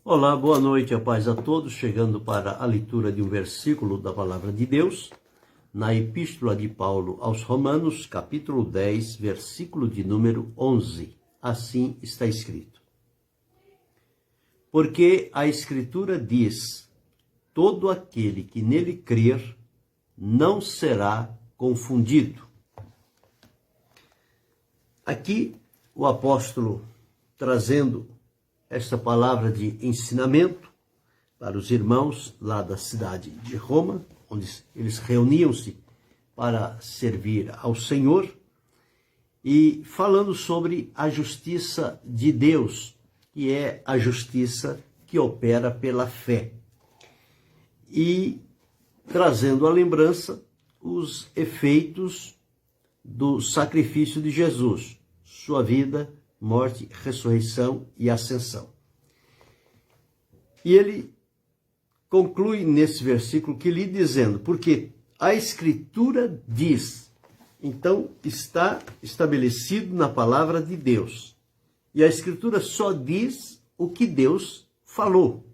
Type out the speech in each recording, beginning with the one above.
Olá, boa noite, a paz a todos, chegando para a leitura de um versículo da Palavra de Deus, na Epístola de Paulo aos Romanos, capítulo 10, versículo de número 11. Assim está escrito: Porque a Escritura diz, todo aquele que nele crer não será confundido. Aqui o apóstolo trazendo esta palavra de ensinamento para os irmãos lá da cidade de Roma, onde eles reuniam-se para servir ao Senhor, e falando sobre a justiça de Deus, que é a justiça que opera pela fé, e trazendo à lembrança os efeitos do sacrifício de Jesus, sua vida, morte, ressurreição e ascensão. E ele conclui nesse versículo que lhe dizendo, porque a Escritura diz, então está estabelecido na palavra de Deus. E a Escritura só diz o que Deus falou,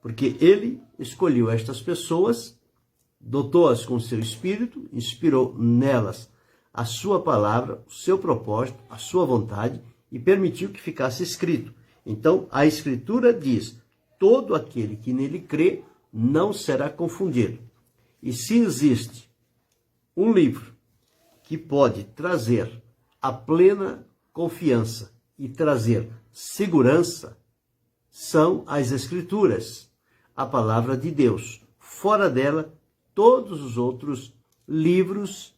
porque ele escolheu estas pessoas, dotou-as com seu Espírito, inspirou nelas a sua palavra, o seu propósito, a sua vontade, e permitiu que ficasse escrito. Então, a Escritura diz, todo aquele que nele crê não será confundido. E se existe um livro que pode trazer a plena confiança e trazer segurança, são as Escrituras, a palavra de Deus. Fora dela, todos os outros livros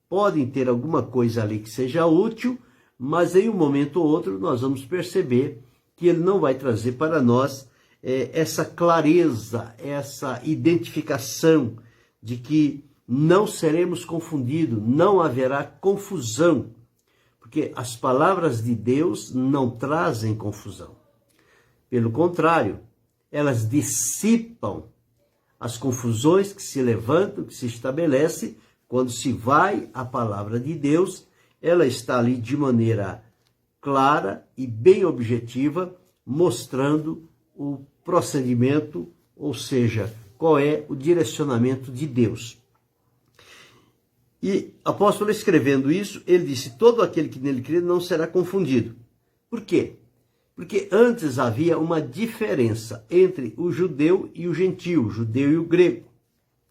podem ter alguma coisa ali que seja útil, mas em um momento ou outro nós vamos perceber que ele não vai trazer para nós essa clareza, essa identificação de que não seremos confundidos, não haverá confusão, porque as palavras de Deus não trazem confusão. Pelo contrário, elas dissipam as confusões que se levantam, que se estabelecem. Quando se vai à palavra de Deus, ela está ali de maneira clara e bem objetiva, mostrando o procedimento, ou seja, qual é o direcionamento de Deus. E o apóstolo escrevendo isso, ele disse, todo aquele que nele crê não será confundido. Por quê? Porque antes havia uma diferença entre o judeu e o gentio, o judeu e o grego.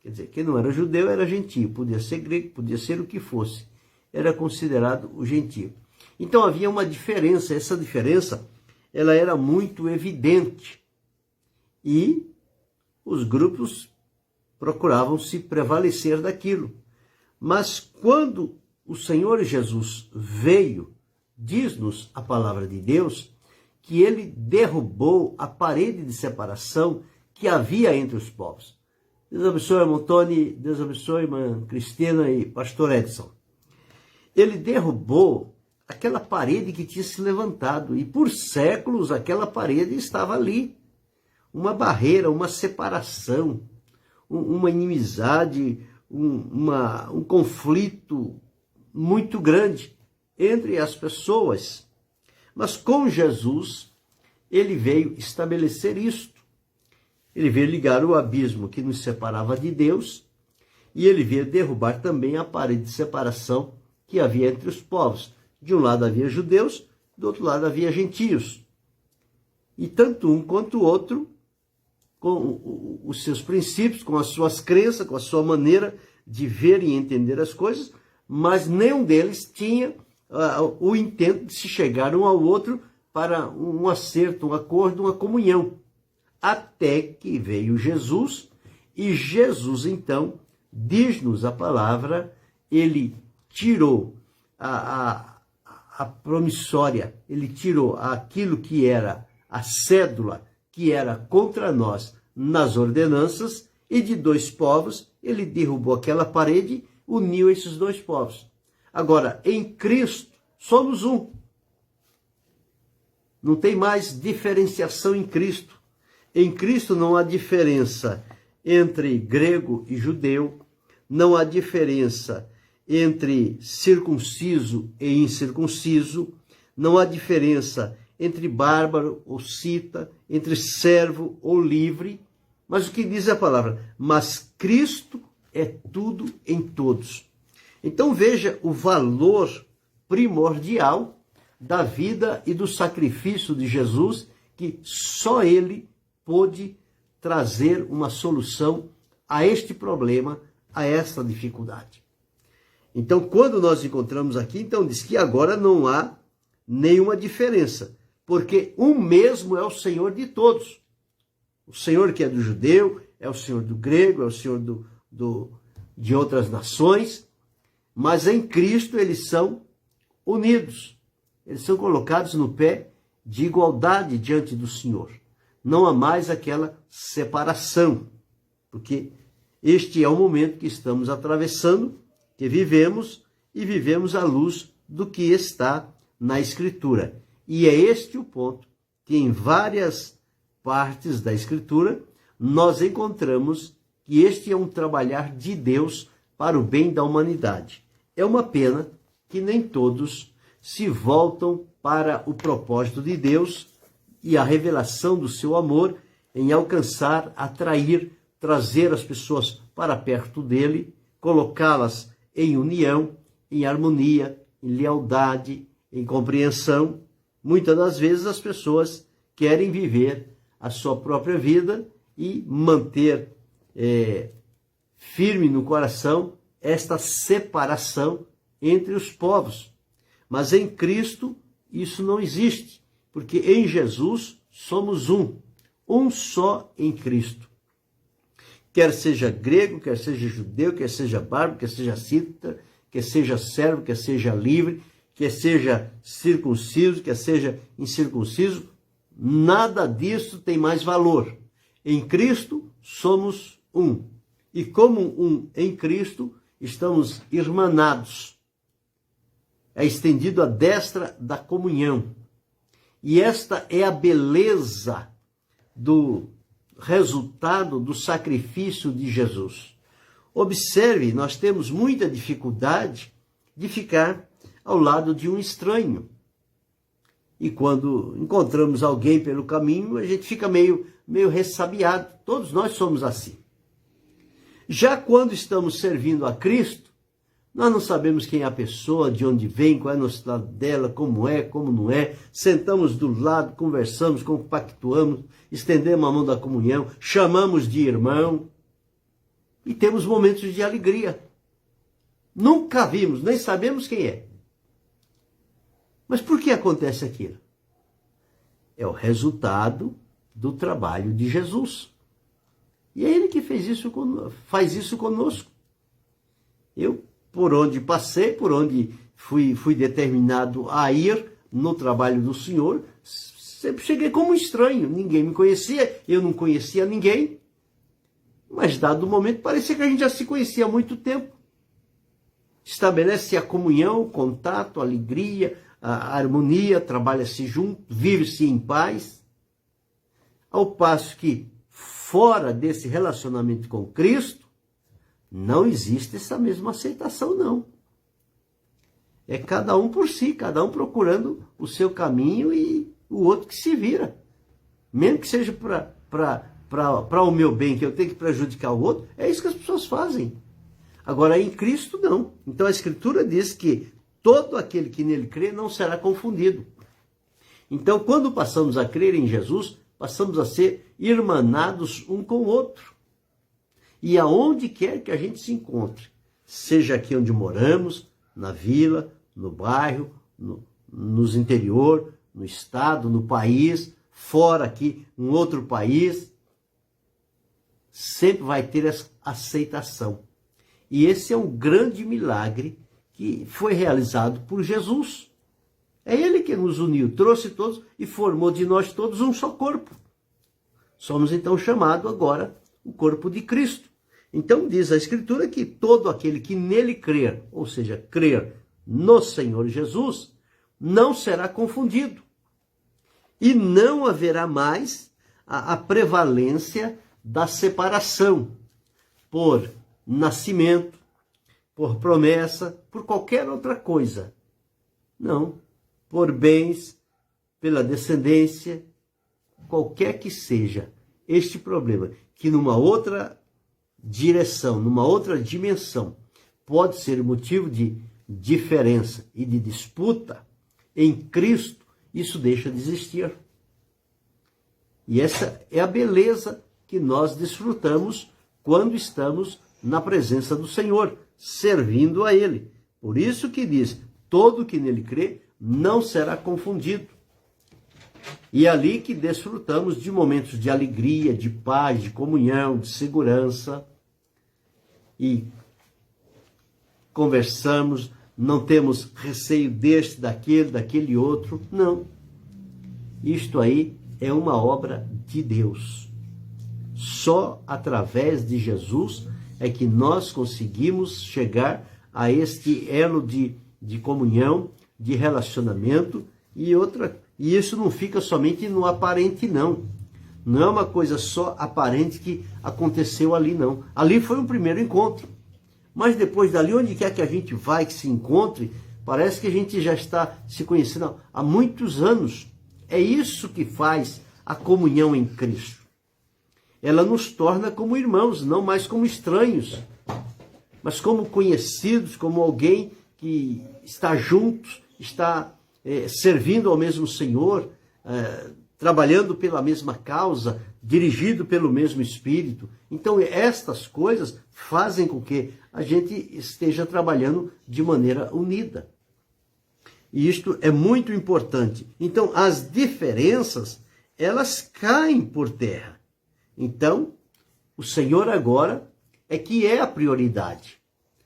Quer dizer, quem não era judeu era gentio, podia ser grego, podia ser o que fosse. Era considerado o gentio. Então havia uma diferença, essa diferença ela era muito evidente. E os grupos procuravam se prevalecer daquilo. Mas quando o Senhor Jesus veio, diz-nos a palavra de Deus, que ele derrubou a parede de separação que havia entre os povos. Deus abençoe, irmão Tony, Deus abençoe, irmã Cristina e pastor Edson. Ele derrubou aquela parede que tinha se levantado, e por séculos aquela parede estava ali. Uma barreira, uma separação, uma inimizade, um conflito muito grande entre as pessoas. Mas com Jesus, ele veio estabelecer isto. Ele veio ligar o abismo que nos separava de Deus, e ele veio derrubar também a parede de separação que havia entre os povos. De um lado havia judeus, do outro lado havia gentios. E tanto um quanto o outro, com os seus princípios, com as suas crenças, com a sua maneira de ver e entender as coisas, mas nenhum deles tinha o intento de se chegar um ao outro para um acerto, um acordo, uma comunhão. Até que veio Jesus, e Jesus, então, diz-nos a palavra, ele tirou a promissória, ele tirou aquilo que era a cédula, que era contra nós nas ordenanças, e de dois povos, ele derrubou aquela parede, uniu esses dois povos. Agora, em Cristo, somos um. Não tem mais diferenciação em Cristo. Em Cristo não há diferença entre grego e judeu, não há diferença entre circunciso e incircunciso, não há diferença entre bárbaro ou cita, entre servo ou livre. Mas o que diz a palavra? Mas Cristo é tudo em todos. Então veja o valor primordial da vida e do sacrifício de Jesus, que só Ele pôde trazer uma solução a este problema, a esta dificuldade. Então, quando nós encontramos aqui, então diz que agora não há nenhuma diferença, porque um mesmo é o Senhor de todos. O Senhor que é do judeu, é o Senhor do grego, é o Senhor de outras nações, mas em Cristo eles são unidos. Eles são colocados no pé de igualdade diante do Senhor. Não há mais aquela separação, porque este é o momento que estamos atravessando, que vivemos e vivemos à luz do que está na Escritura. E é este o ponto que em várias partes da Escritura nós encontramos que este é um trabalhar de Deus para o bem da humanidade. É uma pena que nem todos se voltam para o propósito de Deus e a revelação do seu amor em alcançar, atrair, trazer as pessoas para perto dele, colocá-las em união, em harmonia, em lealdade, em compreensão. Muitas das vezes as pessoas querem viver a sua própria vida e manter firme no coração esta separação entre os povos. Mas em Cristo isso não existe, porque em Jesus somos um só em Cristo. Quer seja grego, quer seja judeu, quer seja bárbaro, quer seja cita, quer seja servo, quer seja livre, quer seja circunciso, quer seja incircunciso, nada disso tem mais valor. Em Cristo somos um. E como um em Cristo, estamos irmanados. É estendido a destra da comunhão. E esta é a beleza do resultado do sacrifício de Jesus. Observe, nós temos muita dificuldade de ficar ao lado de um estranho. E quando encontramos alguém pelo caminho, a gente fica meio ressabiado. Todos nós somos assim. Já quando estamos servindo a Cristo, nós não sabemos quem é a pessoa, de onde vem, qual é o estado dela, como é, como não é. Sentamos do lado, conversamos, compactuamos, estendemos a mão da comunhão, chamamos de irmão e temos momentos de alegria. Nunca vimos, nem sabemos quem é. Mas por que acontece aquilo? É o resultado do trabalho de Jesus. E é Ele que faz isso conosco. Eu, por onde passei, por onde fui determinado a ir no trabalho do Senhor, sempre cheguei como estranho. Ninguém me conhecia, eu não conhecia ninguém. Mas, dado o momento, parecia que a gente já se conhecia há muito tempo. Estabelece a comunhão, o contato, a alegria, a harmonia, trabalha-se junto, vive-se em paz. Ao passo que, fora desse relacionamento com Cristo, não existe essa mesma aceitação, não. É cada um por si, cada um procurando o seu caminho e o outro que se vira. Mesmo que seja para o meu bem, que eu tenho que prejudicar o outro, é isso que as pessoas fazem. Agora, em Cristo, não. Então, a Escritura diz que todo aquele que nele crê não será confundido. Então, quando passamos a crer em Jesus, passamos a ser irmanados um com o outro. E aonde quer que a gente se encontre, seja aqui onde moramos, na vila, no bairro, nos interior, no estado, no país, fora aqui, em outro país, sempre vai ter essa aceitação. E esse é um grande milagre que foi realizado por Jesus. É Ele que nos uniu, trouxe todos e formou de nós todos um só corpo. Somos então chamados agora o corpo de Cristo. Então diz a Escritura que todo aquele que nele crer, ou seja, crer no Senhor Jesus, não será confundido. E não haverá mais a prevalência da separação por nascimento, por promessa, por qualquer outra coisa. Não, por bens, pela descendência, qualquer que seja este problema, que numa outra direção, numa outra dimensão, pode ser motivo de diferença e de disputa, em Cristo, isso deixa de existir. E essa é a beleza que nós desfrutamos quando estamos na presença do Senhor, servindo a Ele. Por isso que diz, todo que nele crê não será confundido. E é ali que desfrutamos de momentos de alegria, de paz, de comunhão, de segurança. E conversamos, não temos receio deste, daquele outro. Não. Isto aí é uma obra de Deus. Só através de Jesus é que nós conseguimos chegar a este elo de comunhão, de relacionamento e isso não fica somente no aparente, não. Não é uma coisa só aparente que aconteceu ali, não. Ali foi um primeiro encontro. Mas depois dali, onde quer que a gente vai, que se encontre, parece que a gente já está se conhecendo há muitos anos. É isso que faz a comunhão em Cristo. Ela nos torna como irmãos, não mais como estranhos, mas como conhecidos, como alguém que está junto, está servindo ao mesmo Senhor, trabalhando pela mesma causa, dirigido pelo mesmo Espírito. Então, estas coisas fazem com que a gente esteja trabalhando de maneira unida. E isto é muito importante. Então, as diferenças, elas caem por terra. Então, o Senhor agora é que é a prioridade.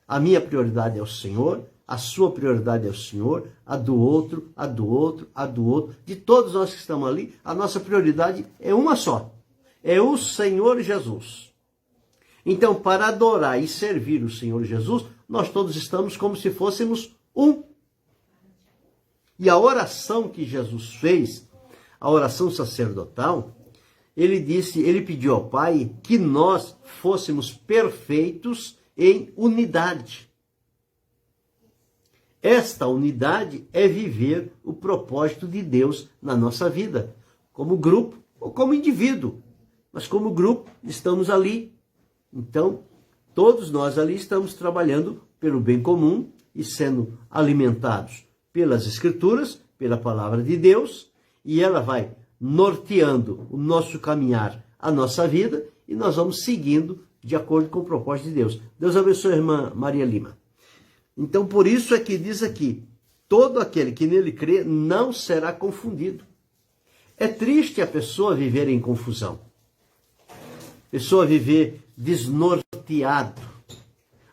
A minha prioridade é o Senhor, a sua prioridade é o Senhor, a do outro, a do outro, a do outro. De todos nós que estamos ali, a nossa prioridade é uma só. É o Senhor Jesus. Então, para adorar e servir o Senhor Jesus, nós todos estamos como se fôssemos um. E a oração que Jesus fez, a oração sacerdotal, ele pediu ao Pai que nós fôssemos perfeitos em unidade. Esta unidade é viver o propósito de Deus na nossa vida, como grupo ou como indivíduo. Mas como grupo estamos ali. Então, todos nós ali estamos trabalhando pelo bem comum e sendo alimentados pelas Escrituras, pela Palavra de Deus, e ela vai norteando o nosso caminhar, a nossa vida, e nós vamos seguindo de acordo com o propósito de Deus. Deus abençoe a irmã Maria Lima. Então, por isso é que diz aqui, todo aquele que nele crê não será confundido. É triste a pessoa viver em confusão. A pessoa viver desnorteado.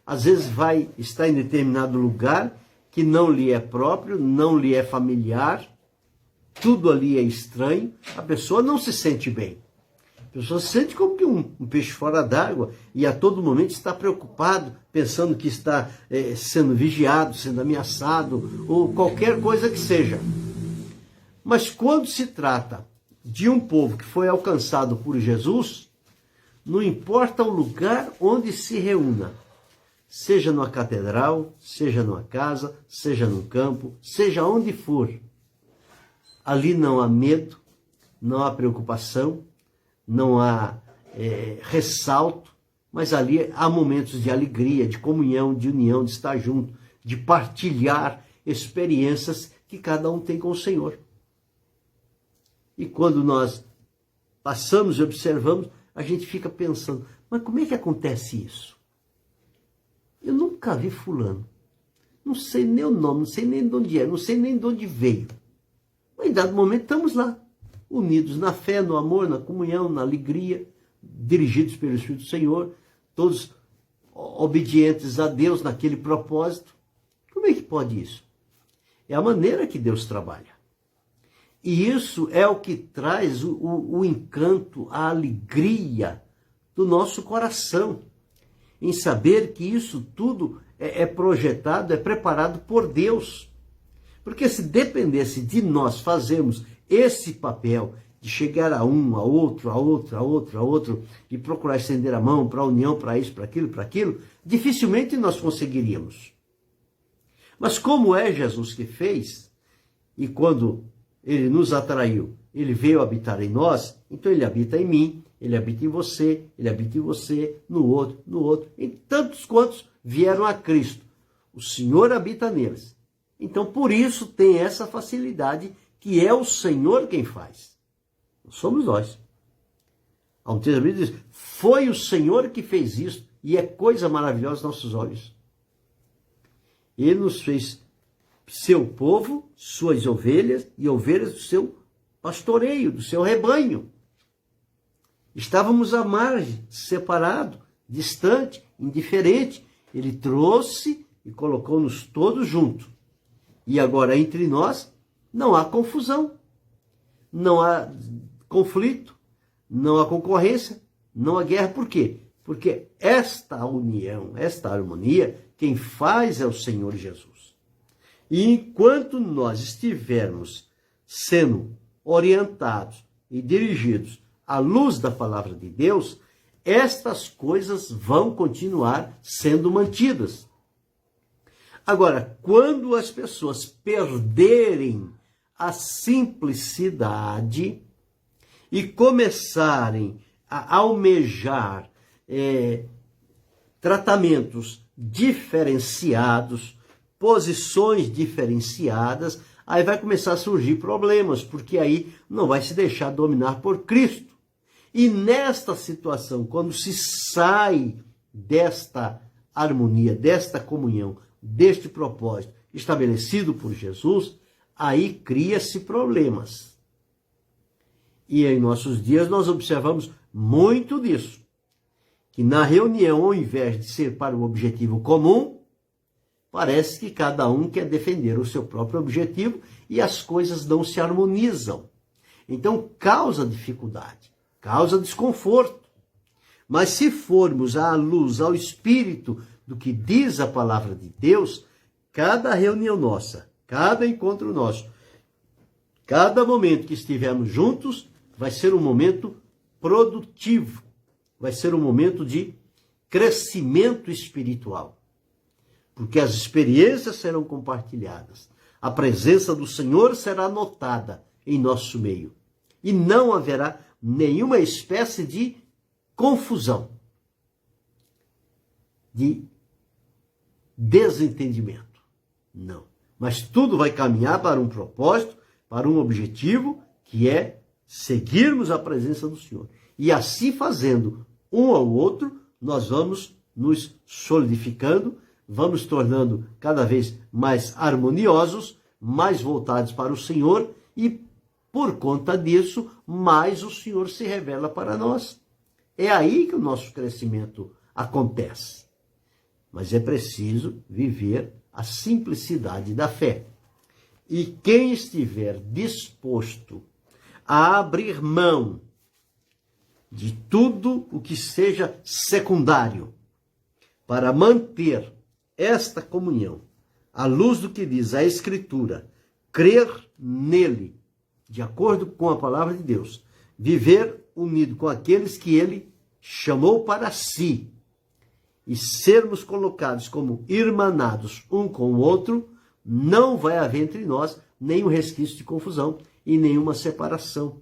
Às vezes vai estar em determinado lugar que não lhe é próprio, não lhe é familiar, tudo ali é estranho, a pessoa não se sente bem. A pessoa se sente como que um peixe fora d'água e a todo momento está preocupado, pensando que está sendo vigiado, sendo ameaçado, ou qualquer coisa que seja. Mas quando se trata de um povo que foi alcançado por Jesus, não importa o lugar onde se reúna, seja numa catedral, seja numa casa, seja num campo, seja onde for, ali não há medo, não há preocupação, não há ressalto, mas ali há momentos de alegria, de comunhão, de união, de estar junto, de partilhar experiências que cada um tem com o Senhor. E quando nós passamos e observamos, a gente fica pensando, mas como é que acontece isso? Eu nunca vi fulano, não sei nem o nome, não sei nem de onde é, não sei nem de onde veio. Mas em dado momento estamos lá, unidos na fé, no amor, na comunhão, na alegria, dirigidos pelo Espírito do Senhor, todos obedientes a Deus naquele propósito. Como é que pode isso? É a maneira que Deus trabalha. E isso é o que traz o encanto, a alegria do nosso coração, em saber que isso tudo é projetado, é preparado por Deus. Porque se dependesse de nós fazermos esse papel de chegar a um, a outro, a outro, a outro, a outro, e procurar estender a mão para a união, para isso, para aquilo, dificilmente nós conseguiríamos. Mas como é Jesus que fez, e quando ele nos atraiu, ele veio habitar em nós, então ele habita em mim, ele habita em você, ele habita em você, no outro, em tantos quantos vieram a Cristo. O Senhor habita neles. Então, por isso, tem essa facilidade que é o Senhor quem faz. Não somos nós. Há um texto que diz, foi o Senhor que fez isso, e é coisa maravilhosa aos nossos olhos. Ele nos fez seu povo, suas ovelhas, e ovelhas do seu pastoreio, do seu rebanho. Estávamos à margem, separados, distante, indiferente. Ele trouxe e colocou-nos todos juntos. E agora, entre nós, não há confusão, não há conflito, não há concorrência, não há guerra. Por quê? Porque esta união, esta harmonia, quem faz é o Senhor Jesus. E enquanto nós estivermos sendo orientados e dirigidos à luz da palavra de Deus, estas coisas vão continuar sendo mantidas. Agora, quando as pessoas perderem a simplicidade e começarem a almejar tratamentos diferenciados, posições diferenciadas, aí vai começar a surgir problemas, porque aí não vai se deixar dominar por Cristo. E nesta situação, quando se sai desta harmonia, desta comunhão, deste propósito estabelecido por Jesus, aí cria-se problemas. E em nossos dias nós observamos muito disso. Que na reunião, ao invés de ser para o objetivo comum, parece que cada um quer defender o seu próprio objetivo e as coisas não se harmonizam. Então causa dificuldade, causa desconforto. Mas se formos à luz, ao espírito do que diz a palavra de Deus, cada reunião nossa, cada encontro nosso, cada momento que estivermos juntos, vai ser um momento produtivo, vai ser um momento de crescimento espiritual. Porque as experiências serão compartilhadas, a presença do Senhor será notada em nosso meio. E não haverá nenhuma espécie de confusão, de desentendimento. Não. Mas tudo vai caminhar para um propósito, para um objetivo, que é seguirmos a presença do Senhor. E assim fazendo, um ao outro, nós vamos nos solidificando, vamos tornando cada vez mais harmoniosos, mais voltados para o Senhor, e por conta disso, mais o Senhor se revela para nós. É aí que o nosso crescimento acontece. Mas é preciso viver a simplicidade da fé. E quem estiver disposto a abrir mão de tudo o que seja secundário para manter esta comunhão, à luz do que diz a Escritura, crer nele, de acordo com a palavra de Deus, viver unido com aqueles que ele chamou para si, e sermos colocados como irmanados um com o outro, não vai haver entre nós nenhum resquício de confusão e nenhuma separação.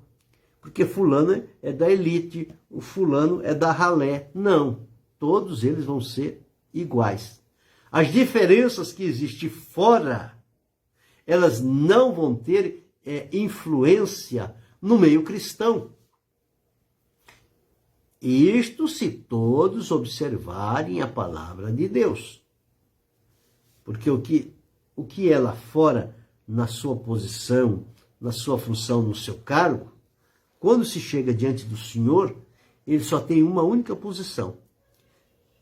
Porque fulano é da elite, o fulano é da ralé. Não, todos eles vão ser iguais. As diferenças que existem fora, elas não vão ter influência no meio cristão. Isto se todos observarem a palavra de Deus. Porque o que é lá fora, na sua posição, na sua função, no seu cargo, quando se chega diante do Senhor, ele só tem uma única posição.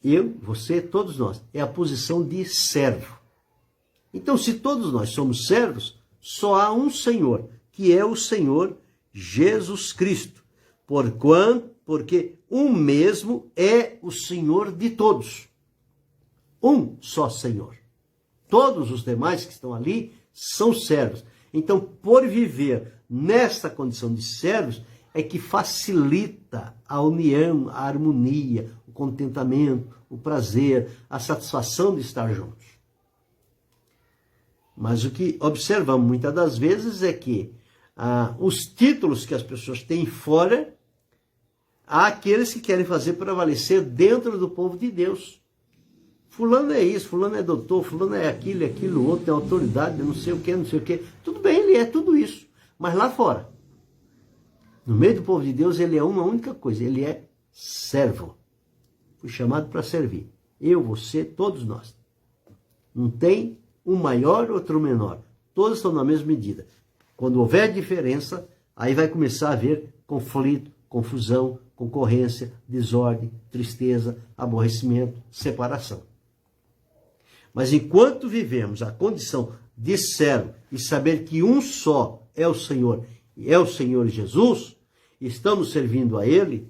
Eu, você, todos nós. É a posição de servo. Então, se todos nós somos servos, só há um Senhor, que é o Senhor Jesus Cristo. Porque um mesmo é o Senhor de todos. Um só Senhor. Todos os demais que estão ali são servos. Então, por viver nesta condição de servos, é que facilita a união, a harmonia, o contentamento, o prazer, a satisfação de estar juntos. Mas o que observamos muitas das vezes é que os títulos que as pessoas têm fora, há aqueles que querem fazer prevalecer dentro do povo de Deus. Fulano é isso, fulano é doutor, fulano é aquilo, outro tem autoridade, não sei o que, não sei o que. Tudo bem, ele é tudo isso. Mas lá fora, no meio do povo de Deus, ele é uma única coisa, ele é servo. Fui chamado para servir. Eu, você, todos nós. Não tem um maior, outro menor. Todos estão na mesma medida. Quando houver diferença, aí vai começar a haver conflito, confusão, concorrência, desordem, tristeza, aborrecimento, separação. Mas enquanto vivemos a condição de servo e saber que um só é o Senhor Jesus, estamos servindo a Ele,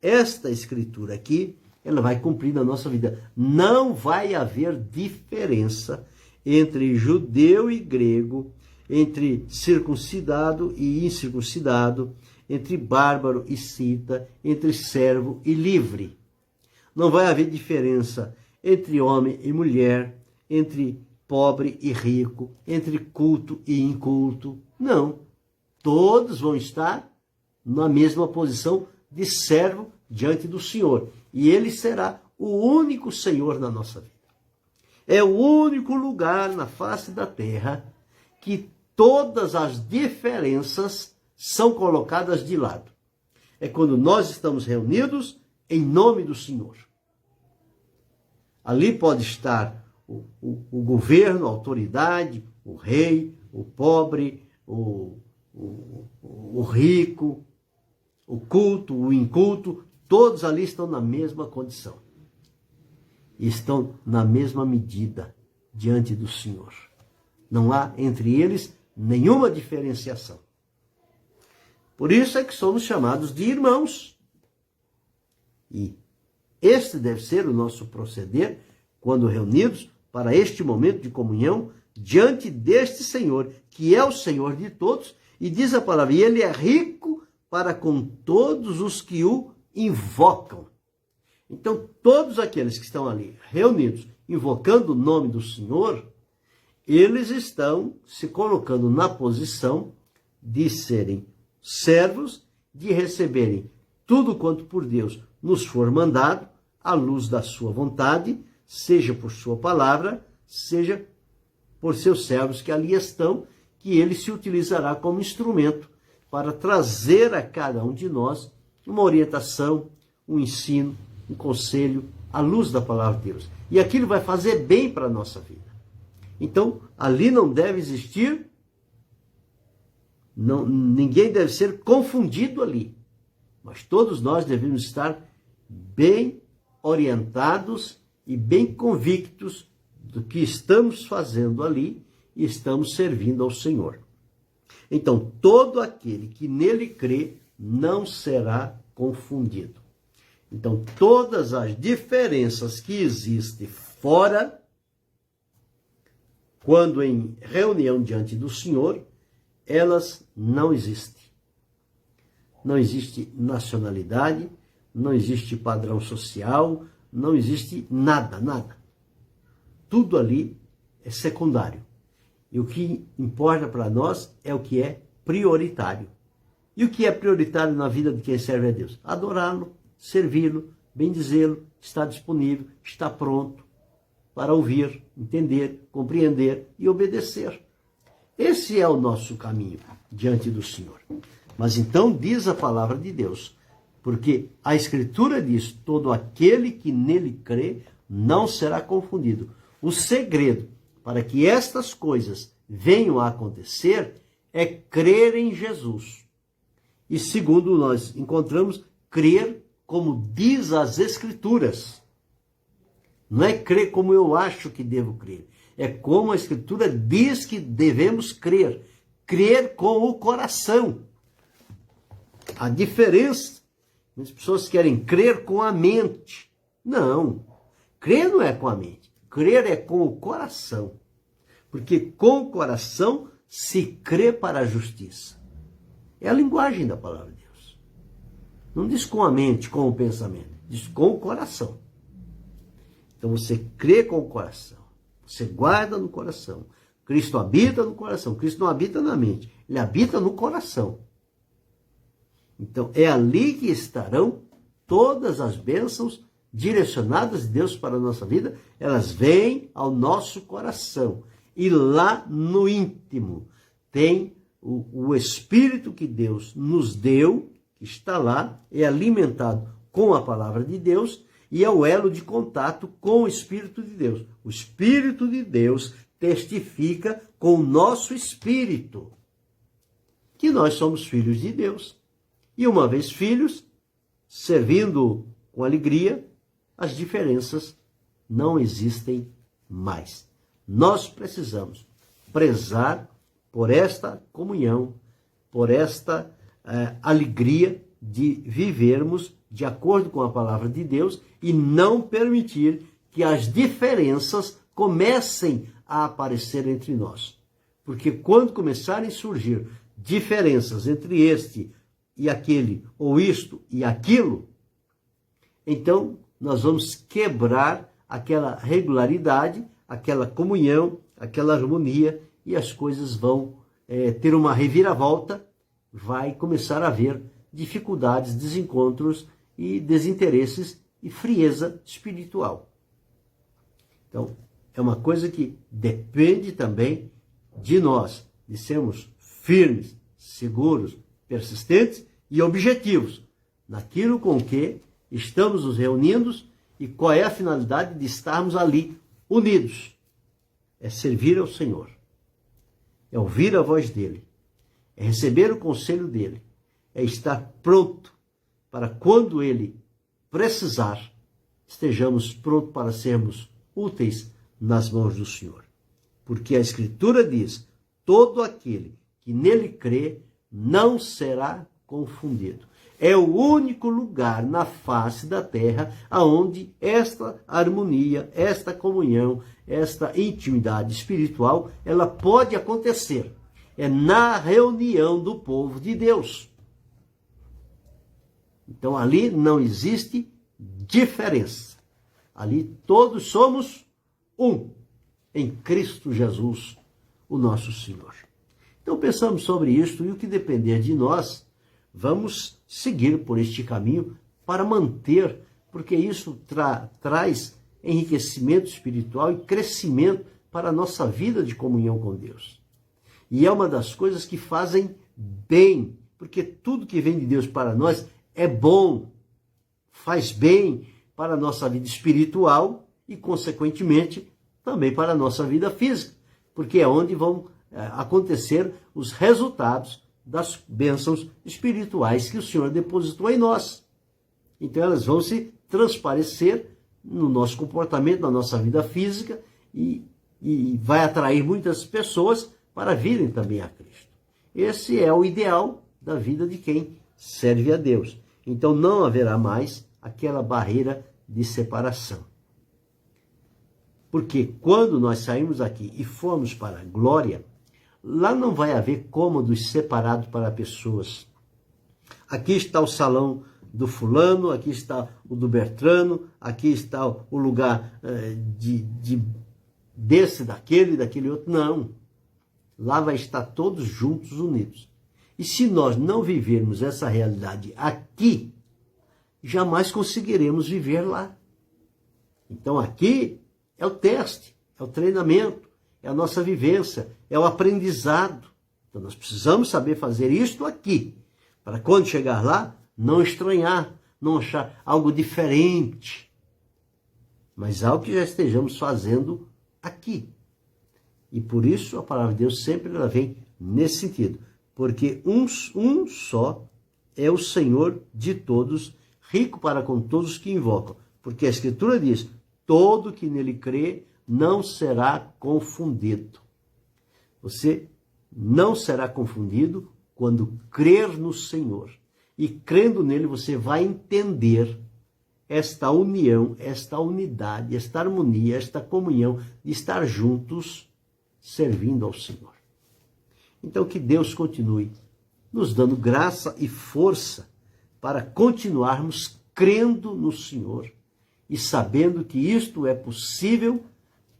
esta escritura aqui, ela vai cumprir na nossa vida. Não vai haver diferença entre judeu e grego, entre circuncidado e incircuncidado, entre bárbaro e cita, entre servo e livre. Não vai haver diferença entre homem e mulher, entre pobre e rico, entre culto e inculto. Não. Todos vão estar na mesma posição de servo diante do Senhor. E Ele será o único Senhor na nossa vida. É o único lugar na face da terra que todas as diferenças são colocadas de lado. É quando nós estamos reunidos em nome do Senhor. Ali pode estar o governo, a autoridade, o rei, o pobre, o rico, o culto, o inculto, todos ali estão na mesma condição. E estão na mesma medida diante do Senhor. Não há entre eles nenhuma diferenciação. Por isso é que somos chamados de irmãos. E este deve ser o nosso proceder quando reunidos para este momento de comunhão diante deste Senhor, que é o Senhor de todos, e diz a palavra, e Ele é rico para com todos os que o invocam. Então, todos aqueles que estão ali reunidos, invocando o nome do Senhor, eles estão se colocando na posição de serem servos, de receberem tudo quanto por Deus nos for mandado, à luz da sua vontade, seja por sua palavra, seja por seus servos que ali estão, que ele se utilizará como instrumento para trazer a cada um de nós uma orientação, um ensino, um conselho, à luz da palavra de Deus. E aquilo vai fazer bem para a nossa vida. Então, ali não deve existir, ninguém deve ser confundido ali. Mas todos nós devemos estar bem orientados e bem convictos do que estamos fazendo ali e estamos servindo ao Senhor. Então, todo aquele que nele crê não será confundido. Então, todas as diferenças que existem fora, quando em reunião diante do Senhor, elas não existem. Não existe nacionalidade, não existe padrão social, não existe nada, nada. Tudo ali é secundário. E o que importa para nós é o que é prioritário. E o que é prioritário na vida de quem serve a Deus? Adorá-lo, servi-lo, bendizê-lo, estar disponível, estar pronto para ouvir, entender, compreender e obedecer. Esse é o nosso caminho diante do Senhor. Mas então diz a palavra de Deus, porque a Escritura diz, todo aquele que nele crê não será confundido. O segredo para que estas coisas venham a acontecer é crer em Jesus. E segundo nós encontramos, crer como diz as Escrituras. Não é crer como eu acho que devo crer. É como a Escritura diz que devemos crer. Crer com o coração. A diferença, as pessoas querem crer com a mente. Não. Crer não é com a mente. Crer é com o coração. Porque com o coração se crê para a justiça. É a linguagem da palavra de Deus. Não diz com a mente, com o pensamento. Diz com o coração. Então você crê com o coração. Você guarda no coração. Cristo habita no coração. Cristo não habita na mente. ele habita no coração. Então, é ali que estarão todas as bênçãos direcionadas de Deus para a nossa vida, elas vêm ao nosso coração. E lá no íntimo tem o Espírito que Deus nos deu, que está lá, é alimentado com a palavra de Deus e é o elo de contato com o Espírito de Deus. O Espírito de Deus testifica com o nosso espírito que nós somos filhos de Deus. E uma vez filhos, servindo com alegria, as diferenças não existem mais. Nós precisamos prezar por esta comunhão, por esta alegria de vivermos de acordo com a palavra de Deus e não permitir que as diferenças comecem a aparecer entre nós. Porque quando começarem a surgir diferenças entre este e aquele, ou isto e aquilo, então nós vamos quebrar aquela regularidade, aquela comunhão, aquela harmonia, e as coisas vão ter uma reviravolta, vai começar a haver dificuldades, desencontros e desinteresses e frieza espiritual. Então, é uma coisa que depende também de nós, de sermos firmes, seguros, persistentes e objetivos naquilo com que estamos nos reunindo e qual é a finalidade de estarmos ali unidos. É servir ao Senhor, é ouvir a voz dele, é receber o conselho dele, é estar pronto para quando ele precisar, estejamos prontos para sermos úteis nas mãos do Senhor. Porque a Escritura diz, todo aquele que nele crê não será confundido. É o único lugar na face da terra onde esta harmonia, esta comunhão, esta intimidade espiritual, ela pode acontecer. É na reunião do povo de Deus. Então ali não existe diferença. Ali todos somos um em Cristo Jesus, o nosso Senhor. Então pensamos sobre isto e o que depender de nós, vamos seguir por este caminho para manter, porque isso traz enriquecimento espiritual e crescimento para a nossa vida de comunhão com Deus. E é uma das coisas que fazem bem, porque tudo que vem de Deus para nós é bom, faz bem para a nossa vida espiritual e, consequentemente, também para a nossa vida física, porque é onde vão acontecer os resultados das bênçãos espirituais que o Senhor depositou em nós. Então elas vão se transparecer no nosso comportamento, na nossa vida física e vai atrair muitas pessoas para virem também a Cristo. Esse é o ideal da vida de quem serve a Deus. Então não haverá mais aquela barreira de separação. Porque quando nós sairmos aqui e formos para a glória, lá não vai haver cômodos separados para pessoas. Aqui está o salão do fulano, aqui está o do Bertrano, aqui está o lugar desse, daquele outro. Não. Lá vai estar todos juntos, unidos. E se nós não vivermos essa realidade aqui, jamais conseguiremos viver lá. Então aqui é o teste, é o treinamento, é a nossa vivência, é o aprendizado. Então nós precisamos saber fazer isto aqui, para quando chegar lá, não estranhar, não achar algo diferente, mas algo que já estejamos fazendo aqui. E por isso a palavra de Deus sempre ela vem nesse sentido, porque um só é o Senhor de todos, rico para com todos os que invocam, porque a Escritura diz, todo que nele crê não será confundido. Você não será confundido quando crer no Senhor. E crendo nele, você vai entender esta união, esta unidade, esta harmonia, esta comunhão de estar juntos servindo ao Senhor. Então que Deus continue nos dando graça e força para continuarmos crendo no Senhor e sabendo que isto é possível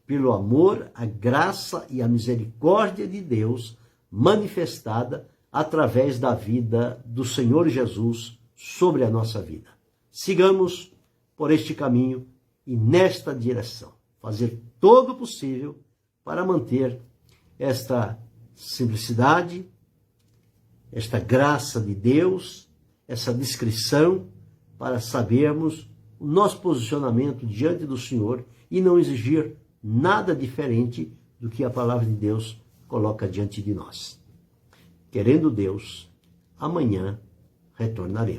pelo amor, a graça e a misericórdia de Deus manifestada através da vida do Senhor Jesus sobre a nossa vida. Sigamos por este caminho e nesta direção. Fazer todo o possível para manter esta simplicidade, esta graça de Deus, essa discrição, para sabermos o nosso posicionamento diante do Senhor e não exigir nada diferente do que a palavra de Deus coloca diante de nós. Querendo Deus, amanhã retornaremos.